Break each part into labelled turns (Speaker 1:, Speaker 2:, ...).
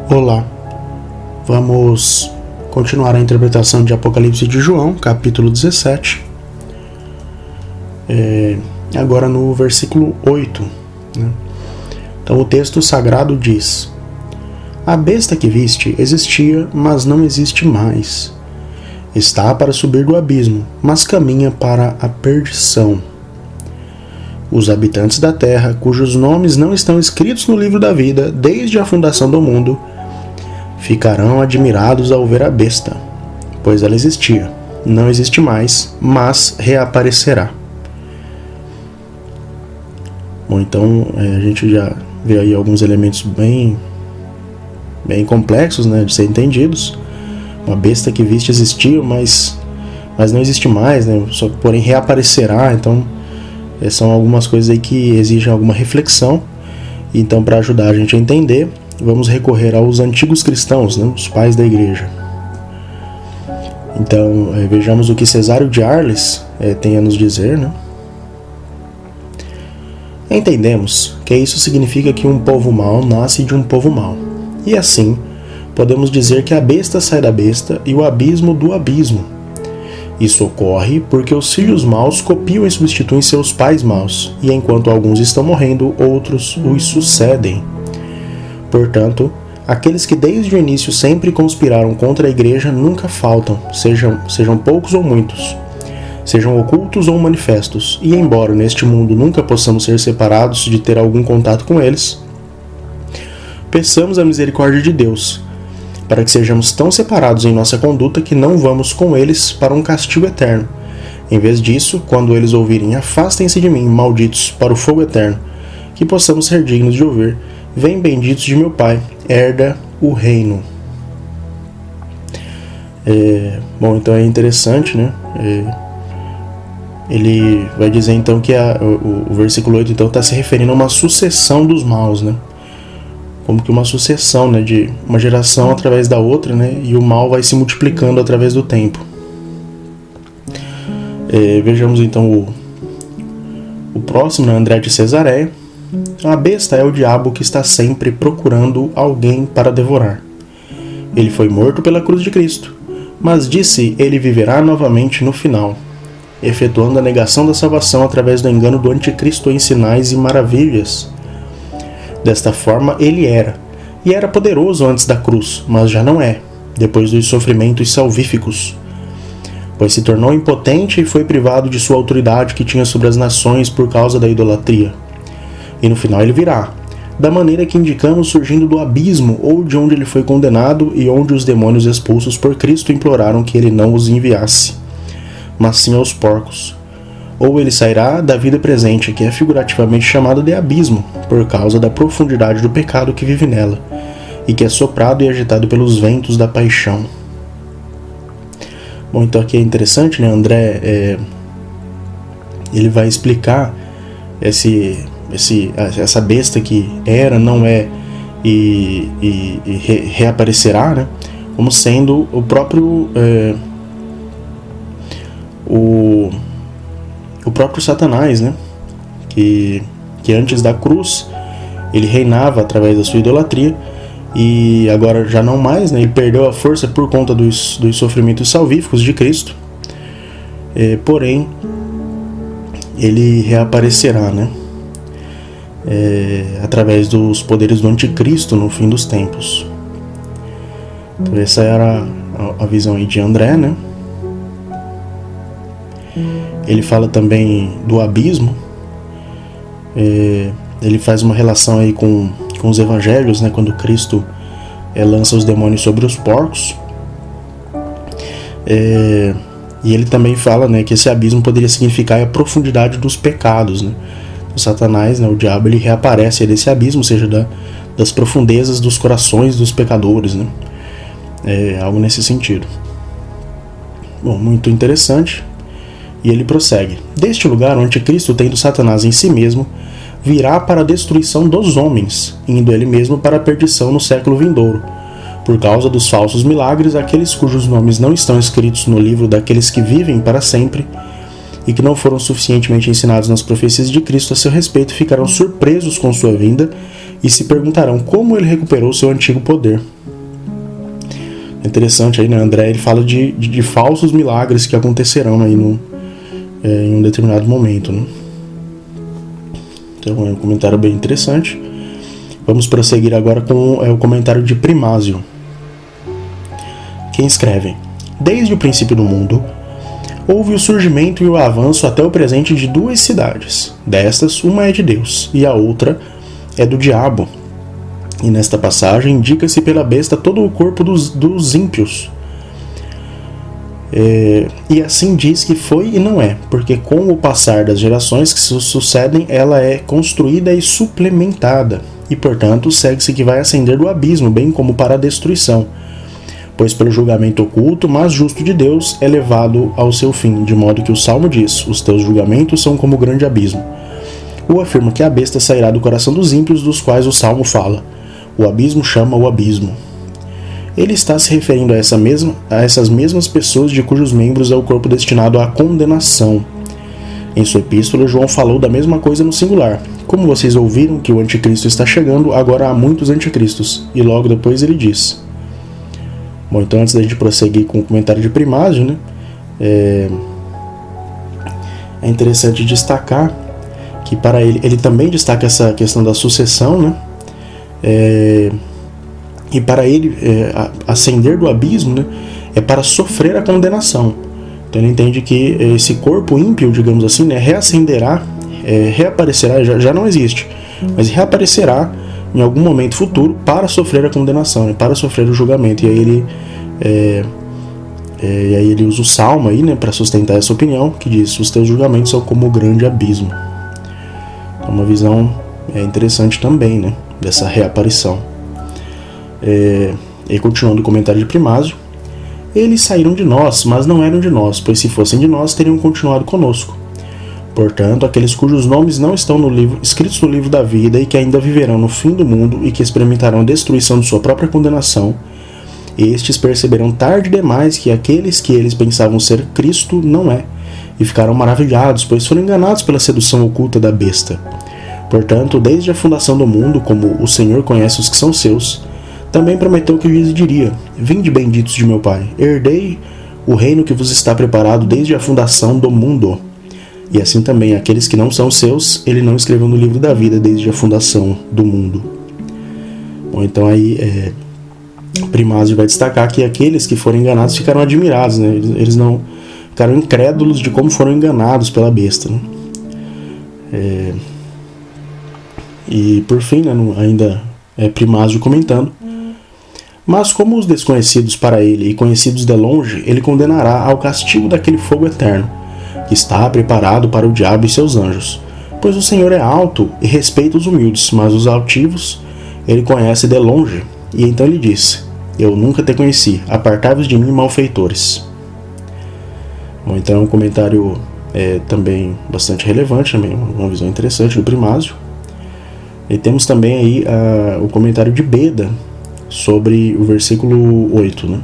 Speaker 1: Olá, vamos continuar a interpretação de Apocalipse de João, capítulo 17, agora no versículo 8. Então o texto sagrado diz: A besta que viste existia, mas não existe mais. Está para subir do abismo, mas caminha para a perdição. Os habitantes da terra, cujos nomes não estão escritos no livro da vida desde a fundação do mundo, ficarão admirados ao ver a besta, pois ela existia, não existe mais, mas reaparecerá. Bom, então a gente já vê aí alguns elementos bem complexos, né, de ser entendidos. Uma besta que viste existia, mas não existe mais, né, porém reaparecerá. Então são algumas coisas aí que exigem alguma reflexão. Então, para ajudar a gente a entender, vamos recorrer aos antigos cristãos, né, os pais da igreja. Então, vejamos o que Cesário de Arles tem a nos dizer, né? Entendemos que isso significa que um povo mau nasce de um povo mau. E assim, podemos dizer que a besta sai da besta e o abismo do abismo. Isso ocorre porque os filhos maus copiam e substituem seus pais maus, e enquanto alguns estão morrendo, outros os sucedem. Portanto, aqueles que desde o início sempre conspiraram contra a igreja nunca faltam, sejam poucos ou muitos, sejam ocultos ou manifestos, e embora neste mundo nunca possamos ser separados de ter algum contato com eles, peçamos a misericórdia de Deus, para que sejamos tão separados em nossa conduta que não vamos com eles para um castigo eterno. Em vez disso, quando eles ouvirem "Afastem-se de mim, malditos, para o fogo eterno", que possamos ser dignos de ouvir: "Vem, benditos de meu Pai, herda o reino". Bom, então é interessante, né? Ele vai dizer então que o versículo 8 então está se referindo a uma sucessão dos maus, né? Como que uma sucessão, né, de uma geração através da outra, né, e o mal vai se multiplicando através do tempo. Vejamos então o próximo, né, André de Cesareia. A besta é o diabo que está sempre procurando alguém para devorar. Ele foi morto pela cruz de Cristo, mas disse ele viverá novamente no final, efetuando a negação da salvação através do engano do anticristo em sinais e maravilhas. Desta forma ele era poderoso antes da cruz, mas já não é, depois dos sofrimentos salvíficos, pois se tornou impotente e foi privado de sua autoridade que tinha sobre as nações por causa da idolatria. E no final ele virá, da maneira que indicamos, surgindo do abismo ou de onde ele foi condenado e onde os demônios expulsos por Cristo imploraram que ele não os enviasse, mas sim aos porcos. Ou ele sairá da vida presente, que é figurativamente chamada de abismo, por causa da profundidade do pecado que vive nela, e que é soprado e agitado pelos ventos da paixão. Bom, então aqui é interessante, né? André, ele vai explicar essa besta que era, não é e reaparecerá, né? Como sendo o próprio o próprio Satanás, né? Que antes da cruz ele reinava através da sua idolatria e agora já não mais, né? Ele perdeu a força por conta dos sofrimentos salvíficos de Cristo, porém ele reaparecerá, né? Através dos poderes do anticristo no fim dos tempos. Então essa era a visão aí de André, né? Ele fala também do abismo. Ele faz uma relação aí com os evangelhos, né, quando Cristo lança os demônios sobre os porcos. E ele também fala, né, que esse abismo poderia significar a profundidade dos pecados, né? O Satanás, né, o diabo, ele reaparece desse abismo, ou seja, das profundezas dos corações dos pecadores, né? Algo nesse sentido. Bom, muito interessante. E ele prossegue: Deste lugar, o anticristo, tendo Satanás em si mesmo, virá para a destruição dos homens, indo ele mesmo para a perdição no século vindouro, por causa dos falsos milagres, aqueles cujos nomes não estão escritos no livro daqueles que vivem para sempre, e que não foram suficientemente ensinados nas profecias de Cristo a seu respeito, ficarão surpresos com sua vinda e se perguntarão como ele recuperou seu antigo poder. É interessante aí, né? André ele fala de falsos milagres que acontecerão aí em um determinado momento, né? Então é um comentário bem interessante. Vamos prosseguir agora com o comentário de Primásio. Quem escreve: desde o princípio do mundo, houve o surgimento e o avanço até o presente de duas cidades. Destas, uma é de Deus e a outra é do diabo. E nesta passagem indica-se pela besta todo o corpo dos ímpios. E assim diz que foi e não é, porque com o passar das gerações que se sucedem, ela é construída e suplementada, e portanto segue-se que vai ascender do abismo, bem como para a destruição, pois pelo julgamento oculto, mas justo de Deus, é levado ao seu fim, de modo que o Salmo diz: os teus julgamentos são como o grande abismo. Ou afirma que a besta sairá do coração dos ímpios, dos quais o Salmo fala: o abismo chama o abismo. Ele está se referindo a essas mesmas pessoas de cujos membros é o corpo destinado à condenação. Em sua epístola, João falou da mesma coisa no singular. Como vocês ouviram que o anticristo está chegando, agora há muitos anticristos. E logo depois ele diz. Bom, então antes da gente prosseguir com o comentário de Primásio, né, é interessante destacar que para ele também destaca essa questão da sucessão, né? E para ele ascender do abismo, né, é para sofrer a condenação. Então ele entende que esse corpo ímpio, digamos assim, né, reaparecerá, já não existe, mas reaparecerá em algum momento futuro para sofrer a condenação, né, para sofrer o julgamento. E aí ele usa o Salmo aí, né, para sustentar essa opinião, que diz: os teus julgamentos são como o grande abismo. É uma visão interessante também, né, dessa reaparição. E continuando o comentário de Primásio: eles saíram de nós, mas não eram de nós, pois se fossem de nós, teriam continuado conosco. Portanto, aqueles cujos nomes não estão escritos no livro da vida e que ainda viverão no fim do mundo e que experimentarão a destruição de sua própria condenação, estes perceberão tarde demais que aqueles que eles pensavam ser Cristo não é, e ficaram maravilhados, pois foram enganados pela sedução oculta da besta. Portanto, desde a fundação do mundo, como o Senhor conhece os que são seus, também prometeu que lhes diria: vinde benditos de meu Pai, herdei o reino que vos está preparado desde a fundação do mundo. E assim também aqueles que não são seus, ele não escreveu no livro da vida desde a fundação do mundo. Bom, então aí Primásio vai destacar que aqueles que foram enganados ficaram admirados, né? Eles não ficaram incrédulos de como foram enganados pela besta, né? E por fim, né, ainda Primásio comentando: mas como os desconhecidos para ele e conhecidos de longe, ele condenará ao castigo daquele fogo eterno, que está preparado para o diabo e seus anjos. Pois o Senhor é alto e respeita os humildes, mas os altivos ele conhece de longe. E então ele diz: eu nunca te conheci, apartai-vos de mim, malfeitores. Bom, então é um comentário também bastante relevante, também uma visão interessante do Primásio. E temos também aí o comentário de Beda sobre o versículo 8, né?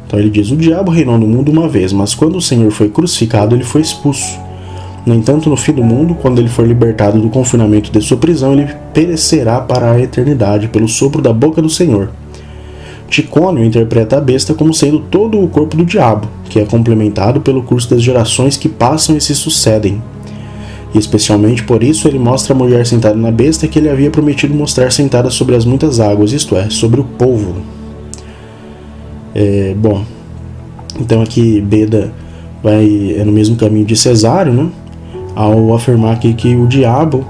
Speaker 1: Então ele diz: o diabo reinou no mundo uma vez, mas quando o Senhor foi crucificado, ele foi expulso. No entanto, no fim do mundo, quando ele for libertado do confinamento de sua prisão, ele perecerá para a eternidade pelo sopro da boca do Senhor. Ticônio interpreta a besta como sendo todo o corpo do diabo, que é complementado pelo curso das gerações que passam e se sucedem. E especialmente por isso ele mostra a mulher sentada na besta que ele havia prometido mostrar sentada sobre as muitas águas, isto é, sobre o povo. Bom, então aqui Beda vai no mesmo caminho de Cesário, né, ao afirmar aqui que o diabo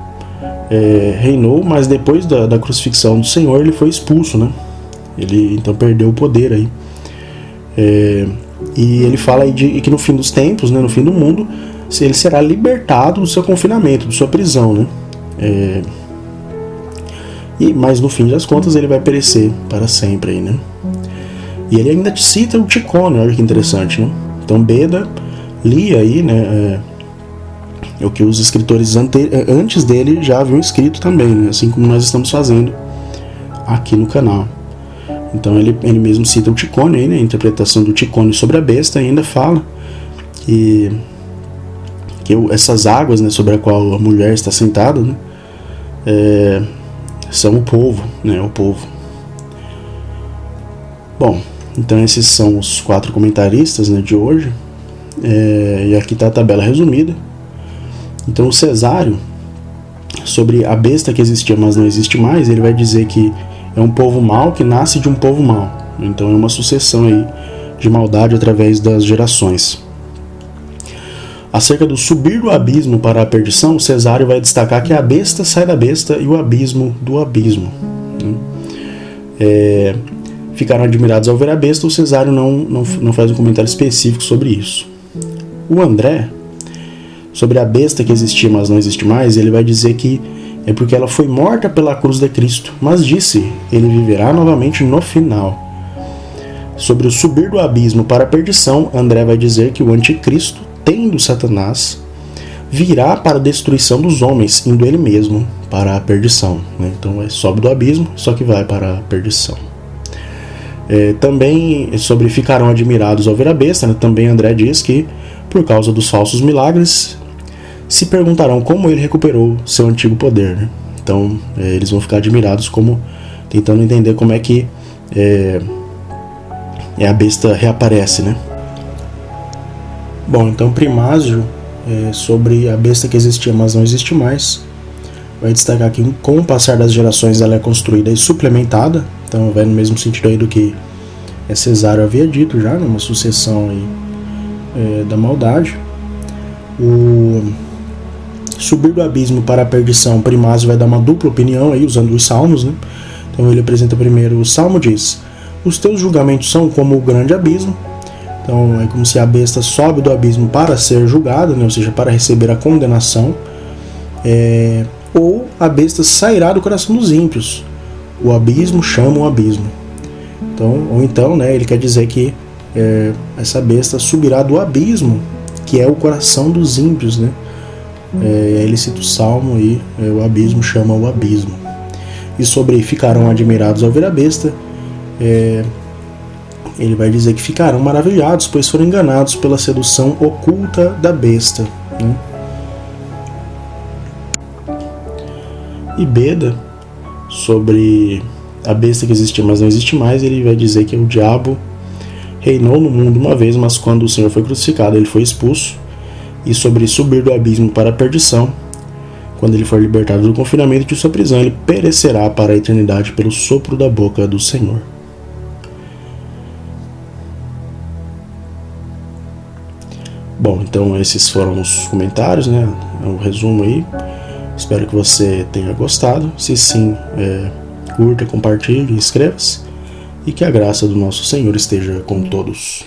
Speaker 1: reinou, mas depois da crucifixão do Senhor ele foi expulso, né? Ele então perdeu o poder aí. E ele fala aí que no fim dos tempos, né, no fim do mundo, ele será libertado do seu confinamento, de sua prisão, né? Mas no fim das contas ele vai perecer para sempre aí, né? E ele ainda cita o Ticônio, olha que interessante, né? Então Beda lia aí, né, o que os escritores antes dele já haviam escrito também, né? Assim como nós estamos fazendo aqui no canal. Então ele mesmo cita o Ticônio aí, né? A interpretação do Ticônio sobre a besta, e ainda fala que essas águas, né, sobre a qual a mulher está sentada, né, são o povo, né? O povo. Bom, então esses são os 4 comentaristas, né, de hoje. E aqui está a tabela resumida. Então o Cesário, sobre a besta que existia, mas não existe mais, ele vai dizer que é um povo mau que nasce de um povo mau. Então é uma sucessão aí de maldade através das gerações. Acerca do subir do abismo para a perdição, o Cesário vai destacar que a besta sai da besta e o abismo do abismo. Ficaram admirados ao ver a besta. O Cesário não faz um comentário específico sobre isso. O André, sobre a besta que existia, mas não existe mais, ele vai dizer que é porque ela foi morta pela cruz de Cristo, mas disse, ele viverá novamente no final. Sobre o subir do abismo para a perdição, André vai dizer que o anticristo, tendo Satanás, virá para a destruição dos homens, indo ele mesmo para a perdição. Então sobe do abismo, só que vai para a perdição. Também sobre ficarão admirados ao ver a besta, também André diz que, por causa dos falsos milagres, se perguntarão como ele recuperou seu antigo poder. Então eles vão ficar admirados, como tentando entender como é que a besta reaparece, né? Bom, então Primásio, sobre a besta que existia, mas não existe mais, vai destacar que com o passar das gerações ela é construída e suplementada. Então vai no mesmo sentido aí do que Cesário havia dito já, numa sucessão aí, da maldade. O subir do abismo para a perdição, Primásio vai dar uma dupla opinião aí, usando os salmos, né? Então ele apresenta primeiro o salmo, diz: os teus julgamentos são como o grande abismo. Então é como se a besta sobe do abismo para ser julgada, né? Ou seja, para receber a condenação. Ou a besta sairá do coração dos ímpios. O abismo chama o abismo. Então, né, ele quer dizer que essa besta subirá do abismo, que é o coração dos ímpios, né? Ele cita o salmo e o abismo chama o abismo. E sobre ficarão admirados ao ver a besta, ele vai dizer que ficarão maravilhados, pois foram enganados pela sedução oculta da besta, né? E Beda, sobre a besta que existia, mas não existe mais, ele vai dizer que o diabo reinou no mundo uma vez, mas quando o Senhor foi crucificado, ele foi expulso. E sobre subir do abismo para a perdição, quando ele for libertado do confinamento de sua prisão, ele perecerá para a eternidade pelo sopro da boca do Senhor. Bom, então esses foram os comentários, né? É um resumo aí. Espero que você tenha gostado. Se sim, curta, compartilhe, inscreva-se. E que a graça do nosso Senhor esteja com todos.